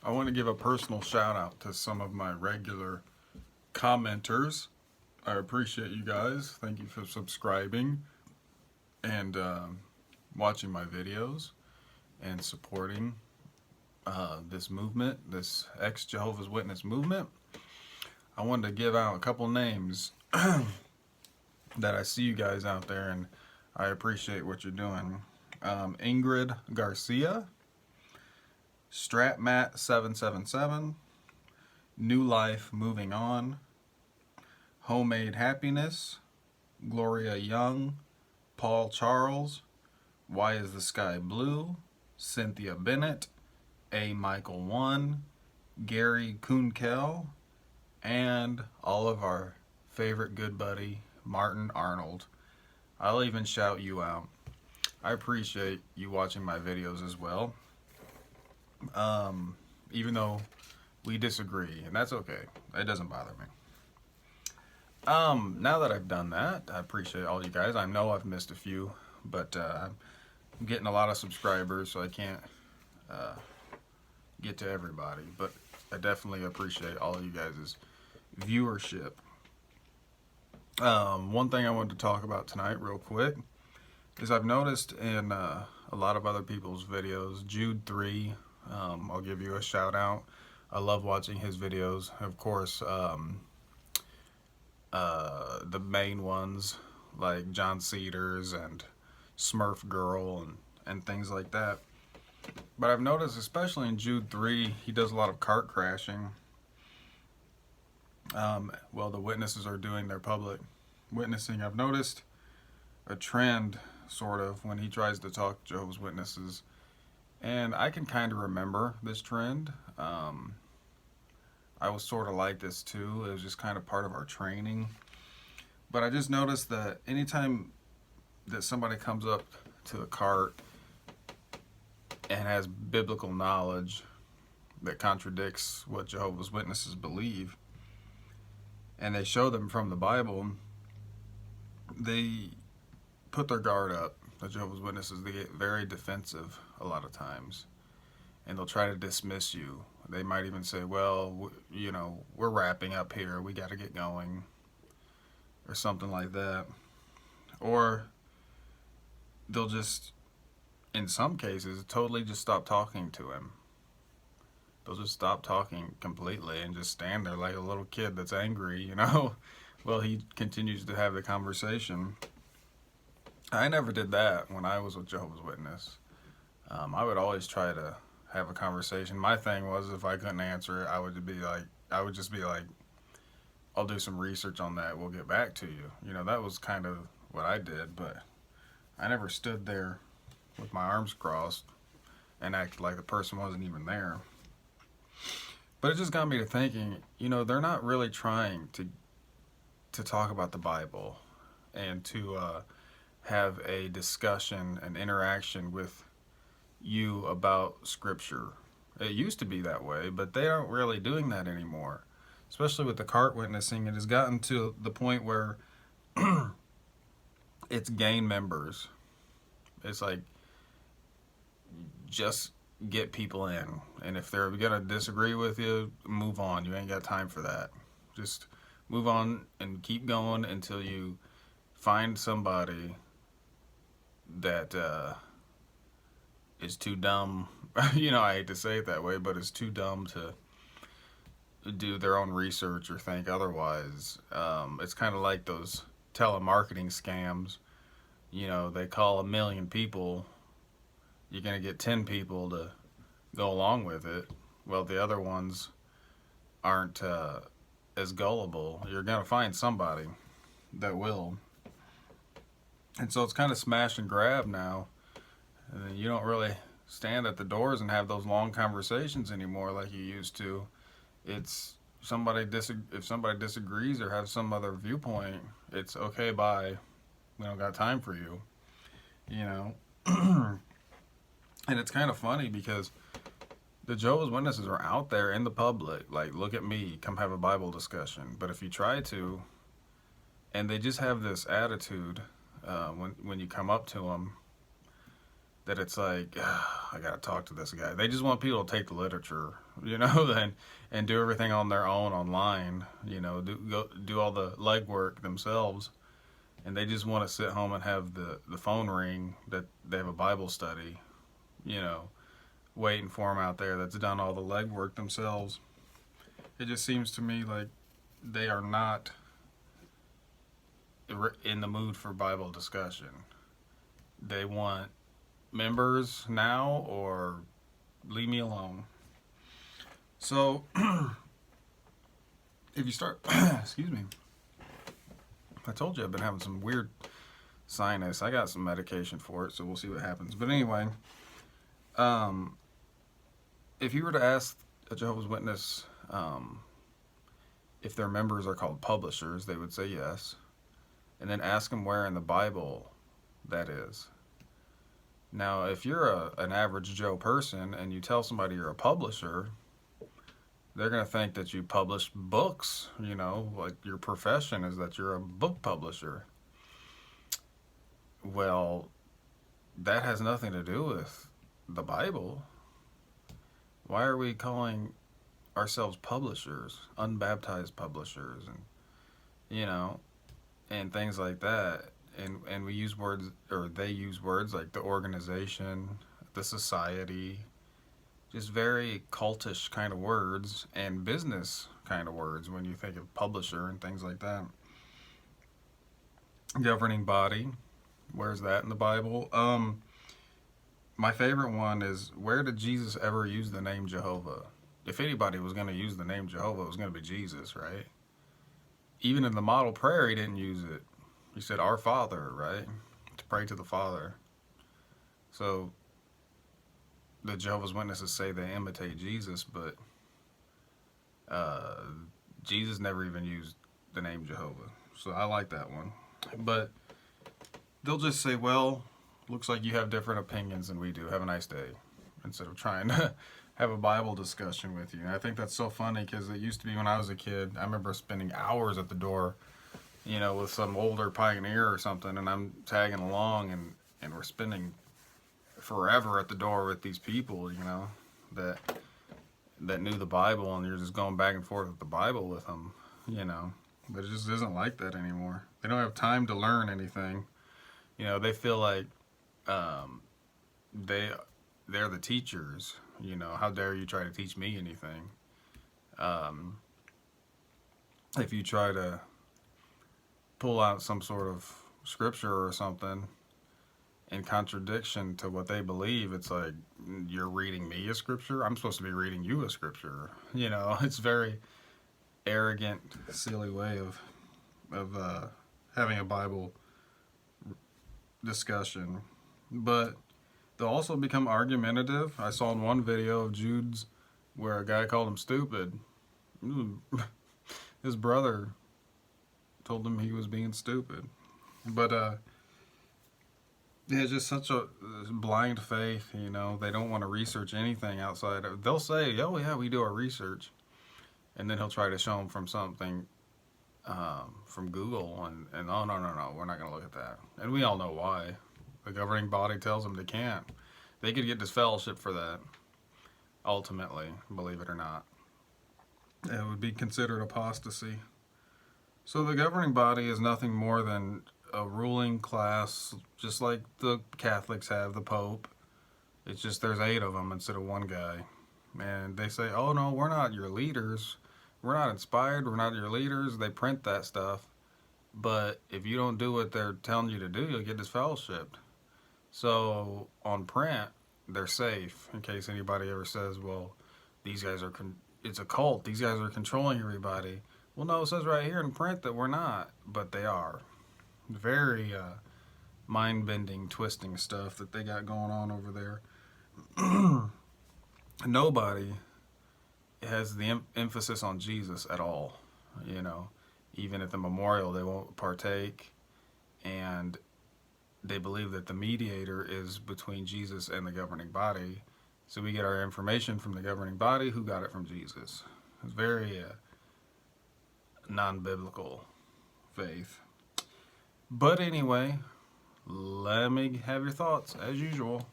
I want to give a personal shout out to some of my regular commenters. I appreciate you guys. Thank you for subscribing and watching my videos and supporting this movement, this ex Jehovah's Witness movement. I wanted to give out a couple names that I see you guys out there, and I appreciate what you're doing. Ingrid Garcia, StratMat777, New Life Moving On, Homemade Happiness, Gloria Young, Paul Charles, Why is the Sky Blue, Cynthia Bennett, A. Michael 1, Gary Kunkel, and all of our favorite good buddy, Martin Arnold. I'll even shout you out. I appreciate you watching my videos as well. Even though we disagree, and that's okay. It doesn't bother me. Now that I've done that, I appreciate all you guys. I know I've missed a few, but I'm getting a lot of subscribers, so I can't get to everybody. But I definitely appreciate all of you guys' viewership. One thing I wanted to talk about tonight real quick is I've noticed in a lot of other people's videos, Jude 3, I'll give you a shout out. I love watching his videos. Of course, the main ones like John Cedars and Smurf Girl and things like that. But I've noticed, especially in Jude 3, he does a lot of cart crashing. Well, the witnesses are doing their public witnessing. I've noticed a trend, sort of, when he tries to talk to Jehovah's Witnesses. And I can kind of remember this trend. I was sort of like this too. It was just kind of part of our training. But I just noticed that anytime that somebody comes up to the cart and has biblical knowledge that contradicts what Jehovah's Witnesses believe, and they show them from the Bible, they put their guard up. The Jehovah's Witnesses, they get very defensive a lot of times, and they'll try to dismiss you. They might even say, well, you know, we're wrapping up here, we got to get going, or something like that. Or they'll just, in some cases, totally just stop talking to him. They'll just stop talking completely and just stand there like a little kid that's angry, you know. Well, he continues to have the conversation. I never did that when I was with Jehovah's Witness. I would always try to have a conversation. My thing was, if I couldn't answer it, I would just be like, I'll do some research on that, we'll get back to you. You know, that was kind of what I did, but I never stood there with my arms crossed and acted like the person wasn't even there. But it just got me to thinking, you know, they're not really trying to talk about the Bible and to have a discussion, an interaction with you about Scripture. It used to be that way, but they aren't really doing that anymore. Especially with the cart witnessing, it has gotten to the point where it's gang members. It's like, just get people in. And if they're going to disagree with you, move on. You ain't got time for that. Just move on and keep going until you find somebody that is too dumb. You know, I hate to say it that way, but is too dumb to do their own research or think otherwise. It's kind of like those telemarketing scams. You know, they call 1 million people. You're going to get 10 people to go along with it. Well, the other ones aren't as gullible. You're going to find somebody that will. And so it's kind of smash and grab now. And you don't really stand at the doors and have those long conversations anymore like you used to. It's if somebody disagrees or has some other viewpoint, it's okay, bye. We don't got time for you. You know? And it's kind of funny because the Jehovah's Witnesses are out there in the public, like, look at me, come have a Bible discussion. But if you try to, and they just have this attitude when you come up to them, that it's like, I gotta talk to this guy. They just want people to take the literature and do everything on their own online, do all the legwork themselves, and they just want to sit home and have the phone ring that they have a Bible study, you know, waiting for them out there that's done all the legwork themselves. It just seems to me like they are not in the mood for Bible discussion. They want members now or leave me alone. So, if you start, excuse me, I told you I've been having some weird sinus. I got some medication for it, so we'll see what happens. But anyway, if you were to ask a Jehovah's Witness if their members are called publishers, they would say yes. And then ask them where in the Bible that is. Now, if you're an average Joe person and you tell somebody you're a publisher, they're going to think that you publish books, like your profession is that you're a book publisher. Well, that has nothing to do with the Bible. Why are we calling ourselves publishers, unbaptized publishers, and things like that? And we use words, or they use words like the organization, the society, just very cultish kind of words and business kind of words when you think of publisher and things like that. Governing body, where's that in the Bible? My favorite one is, where did Jesus ever use the name Jehovah? If anybody was going to use the name Jehovah, it was going to be Jesus, right? Even in the model prayer, he didn't use it. He said, Our Father, right? To pray to the Father. So the Jehovah's Witnesses say they imitate Jesus, but Jesus never even used the name Jehovah. So I like that one. But they'll just say, well, looks like you have different opinions than we do. Have a nice day. Instead of trying to have a Bible discussion with you. And I think that's so funny because it used to be when I was a kid, I remember spending hours at the door, with some older pioneer or something, and I'm tagging along, and we're spending forever at the door with these people, that knew the Bible, and you're just going back and forth with the Bible with them, But it just isn't like that anymore. They don't have time to learn anything. They feel like they're the teachers. How dare you try to teach me anything? If you try to pull out some sort of scripture or something in contradiction to what they believe, it's like, you're reading me a scripture? I'm supposed to be reading you a scripture. It's very arrogant, silly way of having a Bible discussion. But they'll also become argumentative. I saw in one video of Jude's where a guy called him stupid. His brother told him he was being stupid. But yeah, just such a blind faith, They don't want to research anything outside of, they'll say, oh yeah, we do our research. And then he'll try to show them from something from Google, and oh, no, we're not going to look at that. And we all know why. The governing body tells them they can't. They could get disfellowship for that, ultimately, believe it or not. It would be considered apostasy. So the governing body is nothing more than a ruling class, just like the Catholics have, the Pope. It's just there's 8 of them instead of one guy. And they say, oh no, we're not your leaders. We're not inspired. We're not your leaders. They print that stuff. But if you don't do what they're telling you to do, you'll get disfellowshipped. So on print, they're safe in case anybody ever says, well, these guys are, it's a cult. These guys are controlling everybody. Well, no, it says right here in print that we're not, but they are. Very mind-bending, twisting stuff that they got going on over there. Nobody has the emphasis on Jesus at all. Even at the memorial, they won't partake, and they believe that the mediator is between Jesus and the governing body. So we get our information from the governing body, who got it from Jesus. It's very non-biblical faith. But anyway, let me have your thoughts, as usual.